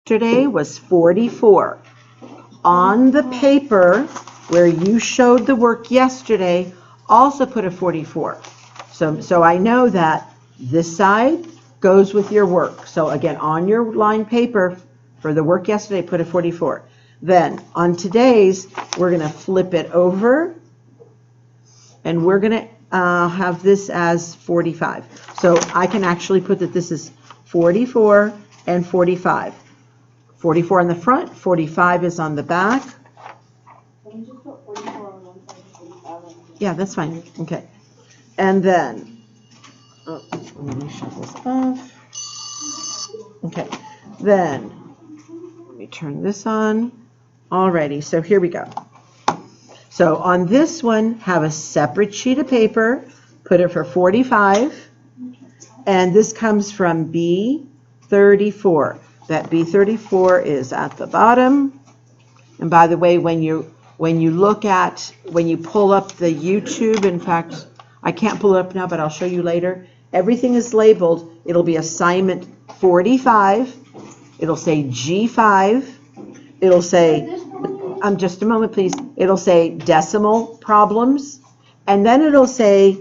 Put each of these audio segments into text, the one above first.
yesterday was 44. On the paper where you showed the work yesterday, also put a 44. So I know that this side goes with your work. So again, on your line paper for the work yesterday, put a 44. Then on today's, we're going to flip it over, and we're going to have this as 45. So I can actually put that this is 44 and 45. 44 on the front, 45 is on the back. Can you just put 44 on one side and 45 on the other? Yeah, that's fine. Okay. And then, let me shut this off. Okay. Then, let me turn this on. Alrighty, so here we go. So on this one, have a separate sheet of paper, put it for 45, and this comes from B34. That B34 is at the bottom. And by the way, when you pull up the YouTube, in fact, I can't pull it up now, but I'll show you later. Everything is labeled. It'll be assignment 45. It'll say G5. It'll say, just a moment, please. It'll say decimal problems, and then it'll say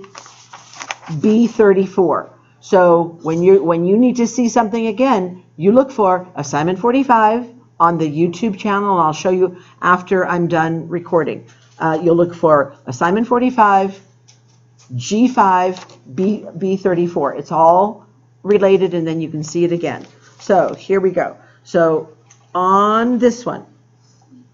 B34. So when you need to see something again, you look for assignment 45 on the YouTube channel, and I'll show you after I'm done recording. You'll look for assignment 45, G5, B34. It's all related, and then you can see it again. So here we go. So on this one,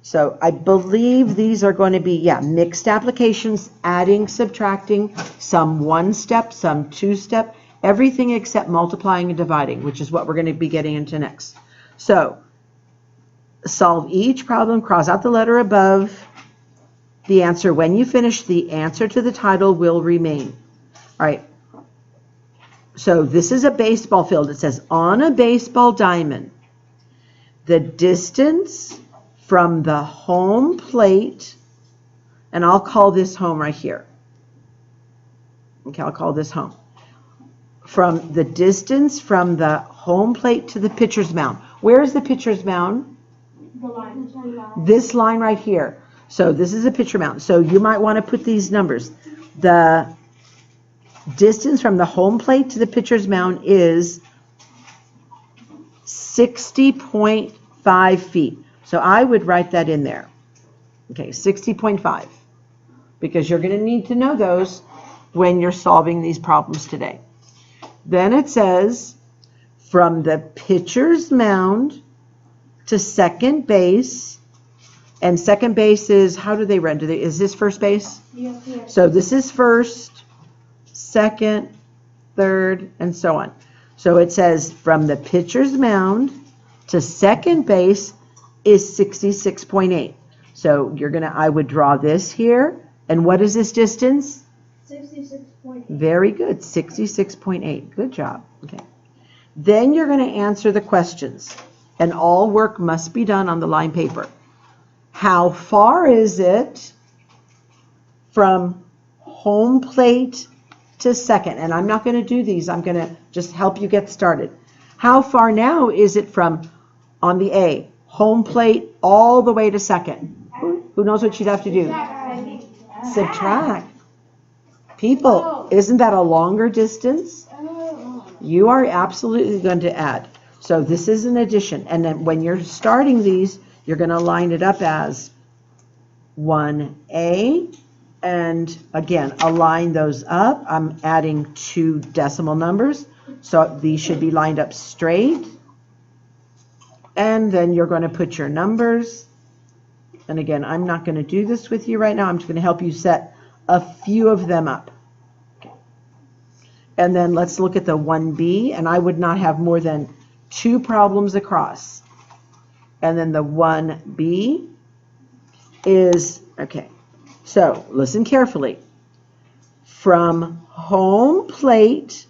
so I believe these are going to be, mixed applications, adding, subtracting, some one-step, some two-step, everything except multiplying and dividing, which is what we're going to be getting into next. So solve each problem, cross out the letter above the answer. When you finish, the answer to the title will remain. All right. So this is a baseball field. It says, on a baseball diamond, the distance from the home plate, and I'll call this home right here. Okay, I'll call this home. From the distance from the home plate to the pitcher's mound. Where is the pitcher's mound? The line. This line right here. So this is a pitcher mound. So you might want to put these numbers. The distance from the home plate to the pitcher's mound is 60.5 feet. So I would write that in there. Okay, 60.5. Because you're going to need to know those when you're solving these problems today. Then it says, from the pitcher's mound to second base, and second base is, how do they run? Is this first base? Yes. So this is first, second, third, and so on. So it says from the pitcher's mound to second base is 66.8. So I would draw this here. And what is this distance? 66.8. Very good, 66.8. Good job. Okay. Then you're going to answer the questions. And all work must be done on the line paper. How far is it from home plate to second? And I'm not going to do these. I'm going to just help you get started. How far now is it from, on the A, home plate all the way to second? Who knows what you'd have to do? Subtract. People, isn't that a longer distance? You are absolutely going to add. So this is an addition. And then when you're starting these, you're going to line it up as 1A. And again, align those up. I'm adding 2 decimal numbers. So these should be lined up straight. And then you're going to put your numbers. And again, I'm not going to do this with you right now. I'm just going to help you set a few of them up. Okay. And then let's look at the 1B. And I would not have more than 2 problems across. And then the 1B is, okay, so listen carefully. From home plate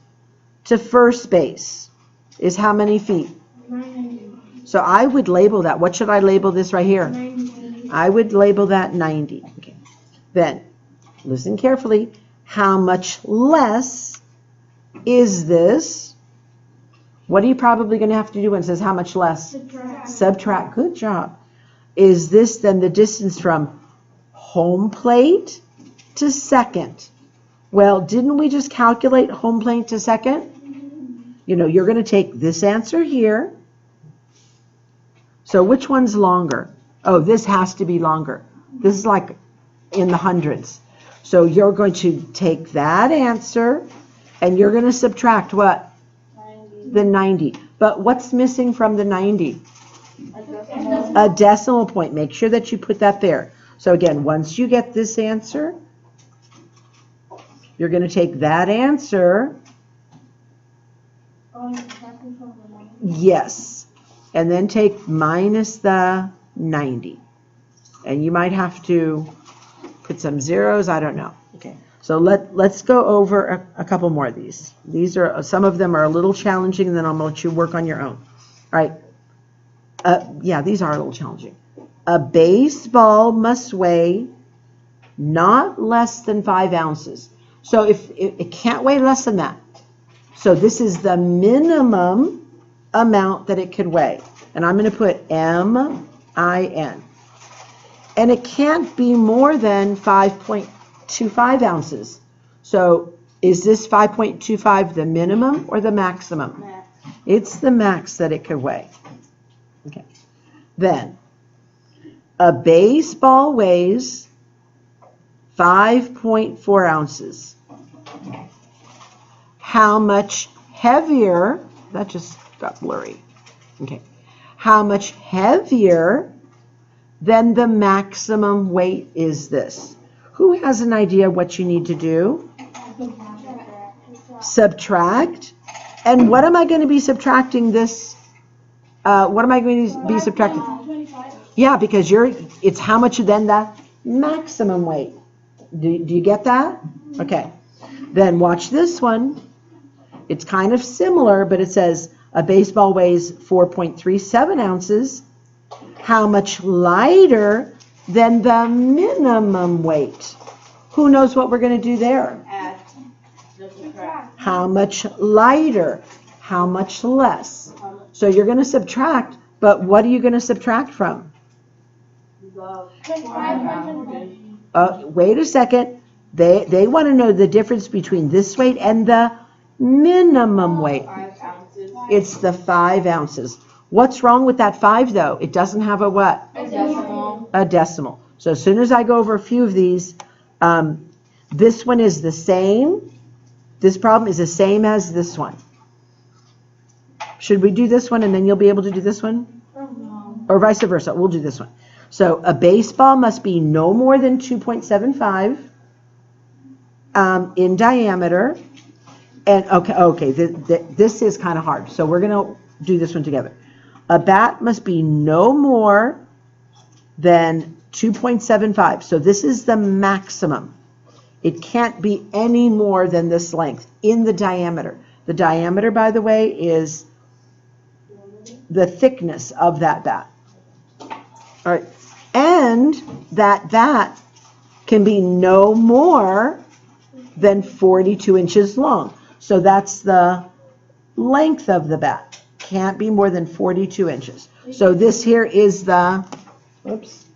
to first base is how many feet? 90. So I would label that. What should I label this right here? 90. I would label that 90. Okay. Then, listen carefully. How much less is this What are you probably going to have to do when it says how much less? Subtract. Subtract. Good job. Is this then the distance from home plate to second? Well, didn't we just calculate home plate to second? You know, you're going to take this answer here. So which one's longer? Oh, this has to be longer. This is like in the hundreds. So you're going to take that answer and you're going to subtract what? 90. The 90. But what's missing from the 90? A decimal. A decimal point. Make sure that you put that there. So again, once you get this answer, you're going to take that answer. Oh, you're subtracting from the 90. Yes. And then take minus the 90. And you might have to put some zeros. I don't know. Okay. So let's go over a couple more of these. These are, some of them are a little challenging, and then I'm going to let you work on your own. All right. Yeah, these are a little challenging. A baseball must weigh not less than 5 ounces. So if it can't weigh less than that. So this is the minimum amount that it could weigh. And I'm going to put M-I-N. And it can't be more than 5.25 ounces. So is this 5.25 the minimum or the maximum? Max. It's the max that it could weigh. Okay. Then, a baseball weighs 5.4 ounces. How much heavier, that just got blurry. Okay. How much heavier than the maximum weight is this? Who has an idea what you need to do? Subtract. And what am I going to be subtracting this? What am I going to be subtracting? 25. Yeah, because it's how much then the maximum weight. Do you get that? Okay. Then watch this one. It's kind of similar, but it says a baseball weighs 4.37 ounces. How much lighter than the minimum weight? Who knows what we're going to do there? Add. Subtract. How much lighter? How much less? So you're going to subtract, but what are you going to subtract from? Wait a second. They want to know the difference between this weight and the minimum weight. 5 ounces. It's the 5 ounces. What's wrong with that 5 though? It doesn't have a what? A decimal. A decimal. So as soon as I go over a few of these, this one is the same. This problem is the same as this one. Should we do this one and then you'll be able to do this one? Or vice versa, we'll do this one. So a baseball must be no more than 2.75 in diameter. And okay, this is kind of hard. So we're going to do this one together. A bat must be no more than 2.75. So this is the maximum. It can't be any more than this length in the diameter. The diameter, by the way, is the thickness of that bat. All right. And that bat can be no more than 42 inches long. So that's the length of the bat. Can't be more than 42 inches. So this here is the, oops.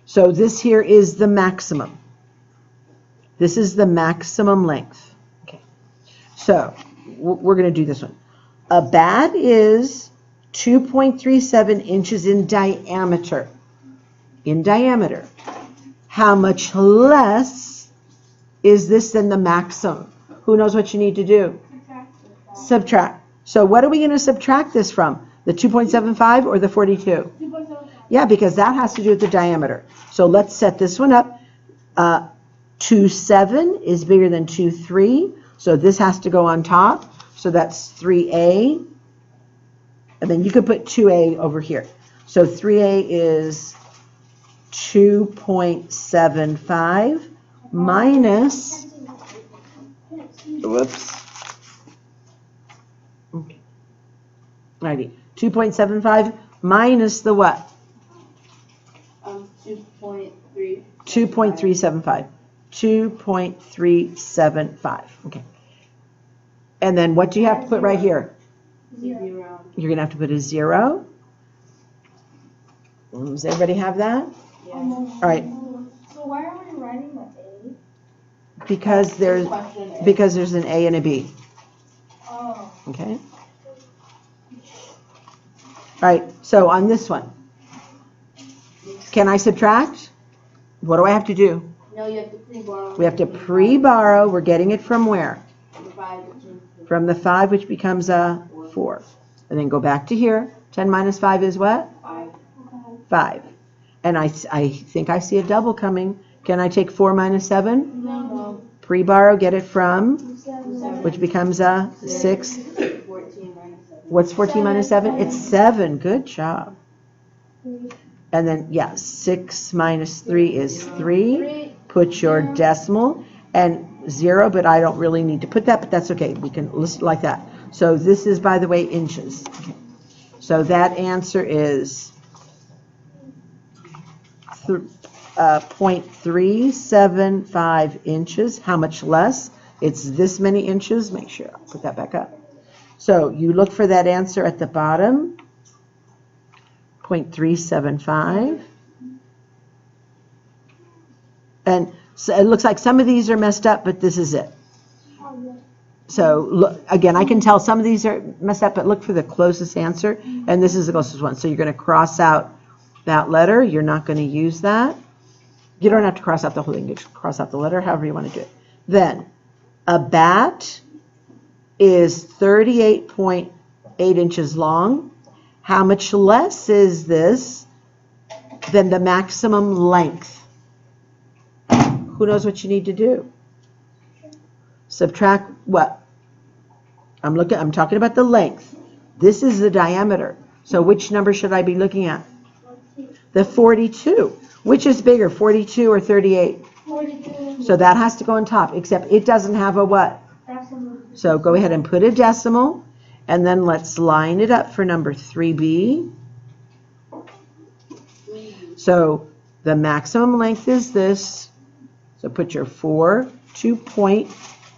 So this here is the maximum. This is the maximum length. Okay. So we're going to do this one. A bat is 2.37 inches in diameter. In diameter. How much less is this than the maximum? Who knows what you need to do? Subtract. So what are we going to subtract this from? The 2.75 or the 42? 2.75. Yeah, because that has to do with the diameter. So let's set this one up. 2.7 is bigger than 2.3. So this has to go on top. So that's 3A. And then you could put 2A over here. So 3A is 2.75 minus, whoops. Okay. Righty. 2.75 minus the what? 2.3. 2.375. 2.375. Okay. And then what do you have to put right here? 0. You're going to have to put a 0. Does everybody have that? Yeah. All right. So why are we writing the A? Because there's an A and a B. Oh. Okay. All right. So on this one, can I subtract? What do I have to do? No, you have to pre-borrow. We have to pre-borrow. We're getting it from where? The 5. From the 5, which becomes a 4. And then go back to here. 10 minus 5 is what? 5. 5. And I think I see a double coming. Can I take 4 minus 7? No. Pre-borrow, get it from, 7. which becomes a 6. 14 minus 7. What's 14 minus 7? It's 7. Good job. And then, yeah, 6 minus 3 is 3. Put your decimal and 0, but I don't really need to put that, but that's okay. We can list it like that. So this is, by the way, inches. Okay. So that answer is 0.375 inches. How much less? It's this many inches. Make sure I'll put that back up. So you look for that answer at the bottom. 0.375. And so it looks like some of these are messed up, but this is it. So look, again, I can tell some of these are messed up, but look for the closest answer, and this is the closest one. So you're going to cross out that letter. You're not going to use that. You don't have to cross out the whole thing. You just cross out the letter, however you want to do it. Then a bat is 38.8 inches long. How much less is this than the maximum length? Who knows what you need to do? Subtract what? I'm talking about the length. This is the diameter. So which number should I be looking at? The 42. Which is bigger, 42 or 38? 42. So that has to go on top, except it doesn't have a what? Decimal. So go ahead and put a decimal, and then let's line it up for number 3B. So the maximum length is this. So put your 4, 2 point.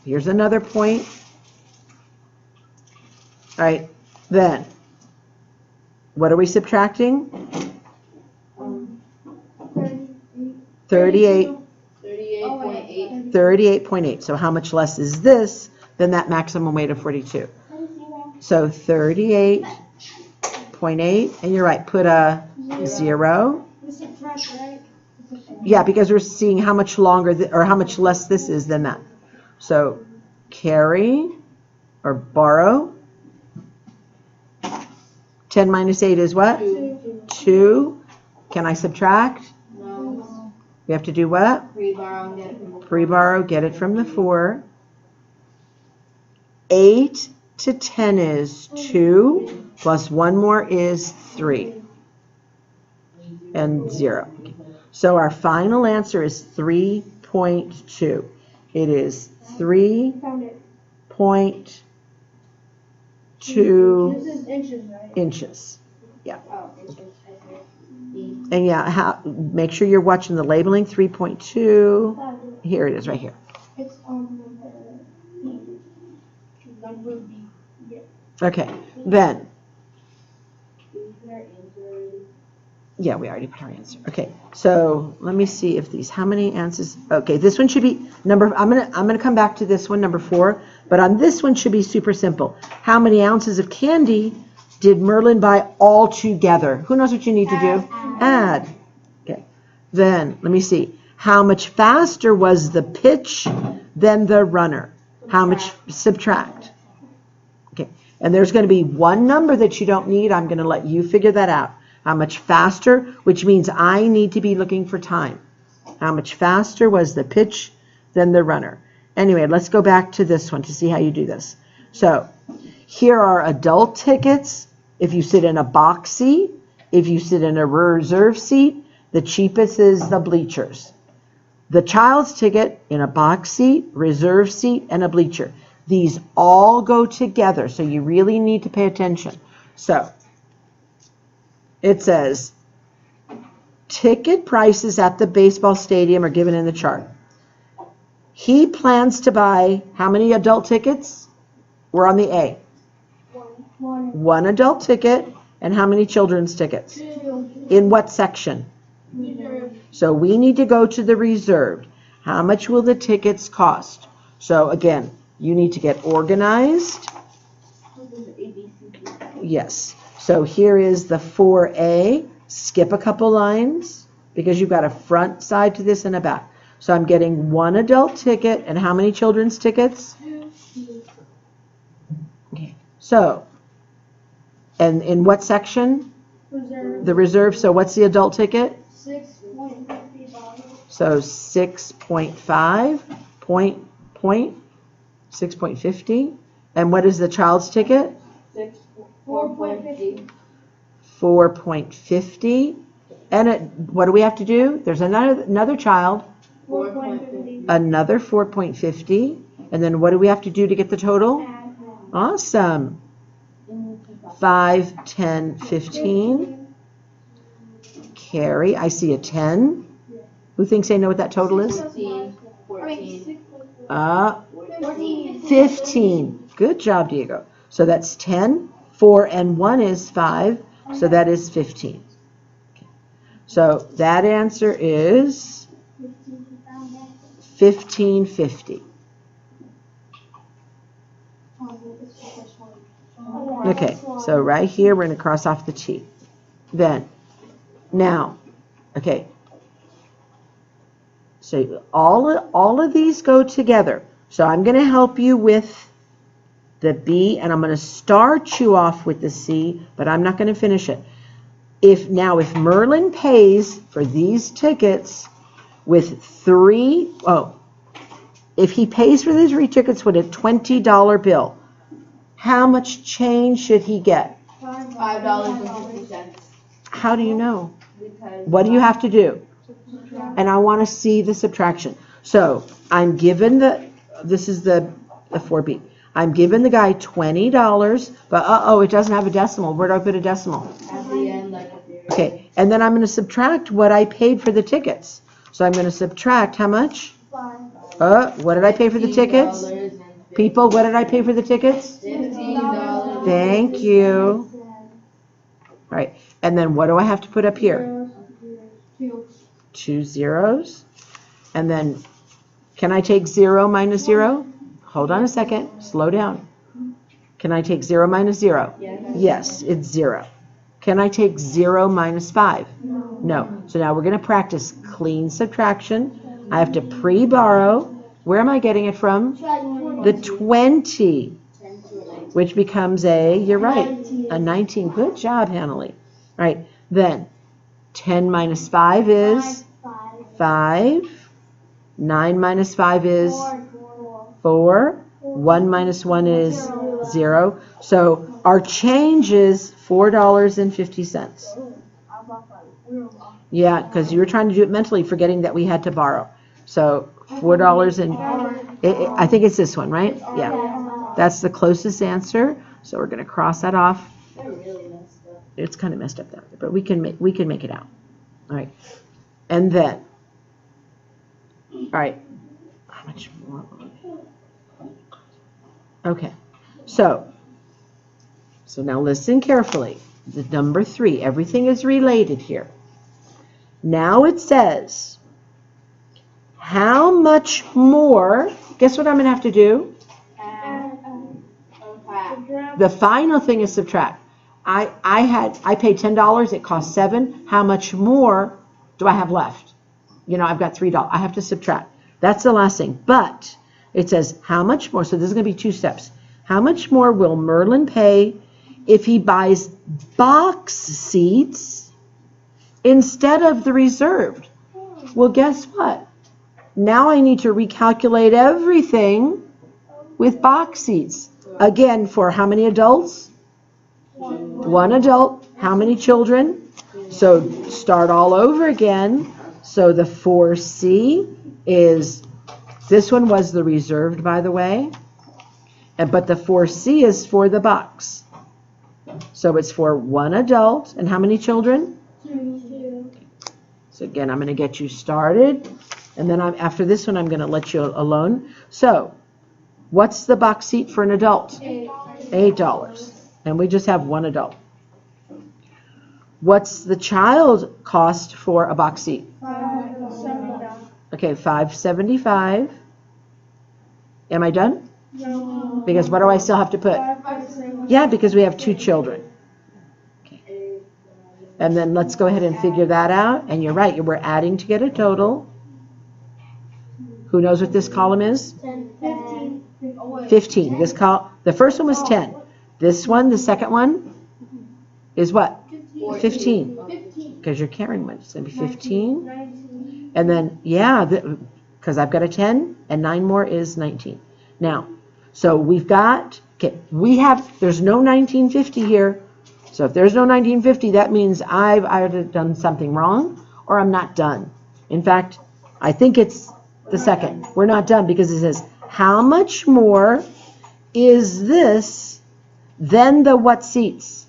Here's another point. All right, then, what are we subtracting? 38. 38.8. 38.8. So how much less is this than that maximum weight of 42? So 38.8, and you're right, put a 0. Yeah, because we're seeing how much longer or how much less this is than that. So carry or borrow. 10 minus 8 is what? 2. Can I subtract? No. We have to do what? Pre-borrow and get it from the Pre-borrow, get it from the 4. 8 to 10 is 2, plus 1 more is 3. And 0. So our final answer is 3.2. It is 3.2 This is inches, right? inches. Yeah. Oh, inches. And yeah, make sure you're watching the labeling. 3.2. Here it is, right here. It's number B. Yeah. Okay. Then, Is there answer? yeah, we already put our answer. Okay. So let me see if these. How many answers? Okay, this one should be number. I'm gonna come back to this one, number 4. But on this one should be super simple. How many ounces of candy did Merlin buy all together? Who knows what you need to do? Add. Okay. Then, let me see. How much faster was the pitch than the runner? How much? Subtract. Okay. And there's going to be one number that you don't need. I'm going to let you figure that out. How much faster, which means I need to be looking for time. How much faster was the pitch than the runner? Anyway, let's go back to this one to see how you do this. So here are adult tickets. If you sit in a box seat, if you sit in a reserve seat, the cheapest is the bleachers. The child's ticket in a box seat, reserve seat, and a bleacher. These all go together, so you really need to pay attention. So it says, ticket prices at the baseball stadium are given in the chart. He plans to buy how many adult tickets? We're on the A. One adult ticket, and how many children's tickets? 2. In what section? Reserve. So we need to go to the reserved. How much will the tickets cost? So again, you need to get organized. Yes. So here is the 4A. Skip a couple lines because you've got a front side to this and a back. So I'm getting one adult ticket, and how many children's tickets? 2. Okay. So, and in what section? Reserve. The reserve. So what's the adult ticket? $6.50. So 6.5 6.50. And what is the child's ticket? 4.50. 4.50. And what do we have to do? There's another child, 4.50. another 4.50. And then what do we have to do to get the total? Awesome. 5, 10, 15. Carrie, I see a 10. Who thinks they know what that total is? 15. Good job, Diego. So that's 10. 4 and 1 is 5. So that is 15. Okay. So that answer is 1550. Okay, so right here we're going to cross off the T. Then, now, okay. So all of these go together. So I'm going to help you with the B, and I'm going to start you off with the C, but I'm not going to finish it. If Merlin pays for these tickets with if he pays for these 3 tickets with a $20 bill, how much change should he get? $5.50. How do you know? Because What do you have to do? And I want to see the subtraction. So I'm given this is the 4B. I'm giving the guy $20, but it doesn't have a decimal. Where do I put a decimal? at the end, like at the end. Okay, and then I'm going to subtract what I paid for the tickets. So I'm going to subtract how much? 5. What did I pay for the tickets? People, what did I pay for the tickets? $15. Thank you. All right, and then what do I have to put up here? 2. 2 zeros. And then, can I take 0 minus 0? Hold on a second. Slow down. Can I take 0 minus 0? Yes, it's 0. Can I take 0 minus 5? No. So now we're going to practice clean subtraction. I have to pre-borrow. Where am I getting it from? The 20, which becomes you're right, a 19. Good job, Hanley. All right, then 10 minus 5 is 5. 9 minus 5 is 4. 1 minus 1 is 0. So our change is $4.50. Yeah, because you were trying to do it mentally, forgetting that we had to borrow. So $4 and I think it's this one, right? Yeah, that's the closest answer. So we're going to cross that off. It's kind of messed up there, but we can make it out. All right, and then all right, how much more? Okay, so now listen carefully. The number 3, everything is related here. Now it says, how much more? Guess what I'm going to have to do? The final thing is subtract. I paid $10. It cost $7. How much more do I have left? I've got $3. I have to subtract. That's the last thing. But it says how much more. So this is going to be 2 steps. How much more will Merlin pay if he buys box seats instead of the reserved? Well, guess what? Now I need to recalculate everything with box seats. Again, for how many adults? 1 adult. How many children? So start all over again. So the 4C is, this one was the reserved, by the way. But the 4C is for the box. So it's for 1 adult. And how many children? 2. So again, I'm going to get you started. And then after this one, I'm going to let you alone. So What's the box seat for an adult? $8. $8. And we just have one adult. What's the child cost for a box seat? $7. Okay, $5.75. Am I done? No. Because what do I still have to put? Yeah, because we have 2 children. Okay. And then let's go ahead and figure that out. And you're right, we're adding to get a total. Who knows what this column is? 15. 15. The first one was 10. This one, the second one, is what? 15. Because you're carrying one. It's going to be 15. 19. And then, yeah, because I've got a 10, and 9 more is 19. Now, so we've got, okay, there's no 1950 here. So if there's no 1950, that means I've either done something wrong or I'm not done. In fact, I think it's the second. We're not done because it says, how much more is this than the what seats?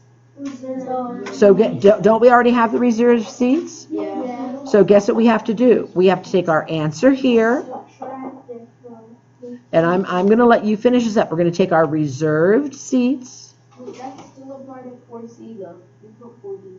So don't we already have the reserved seats? Yeah. So guess what we have to do? We have to take our answer here, and I'm going to let you finish this up. We're going to take our reserved seats. That's still a part of 4C though. We put 4D.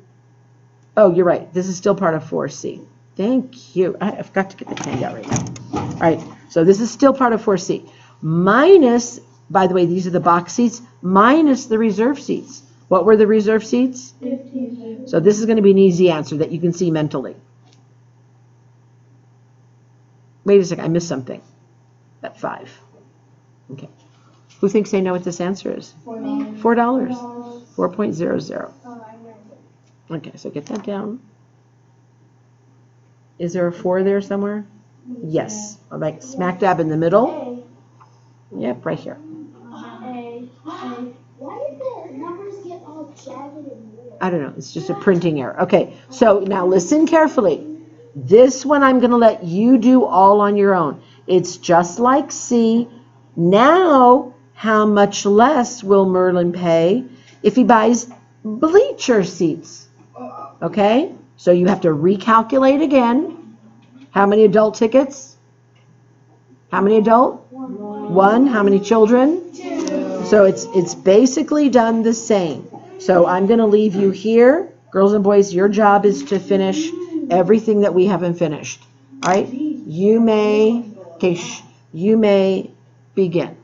Oh, you're right. This is still part of 4C. Thank you. I forgot to get the handout right now. All right. So this is still part of 4C. Minus, by the way, these are the box seats, minus the reserve seats. What were the reserve seats? 15. So this is going to be an easy answer that you can see mentally. Wait a second. I missed something. At 5. Okay. Who thinks they know what this answer is? $4. $4. 4.00. Oh, I know. Okay, so get that down. Is there a 4 there somewhere? Yes. Like smack dab in the middle. Yep, right here. A. Why did the numbers get all jagged and weird? I don't know. It's just a printing error. Okay, so now listen carefully. This one I'm going to let you do all on your own. It's just like C. Now, how much less will Merlin pay if he buys bleacher seats? Okay, so you have to recalculate again. How many adult tickets? How many adult? 1. How many children? 2. So it's basically done the same. So I'm going to leave you here. Girls and boys, your job is to finish everything that we haven't finished. All right? You may begin.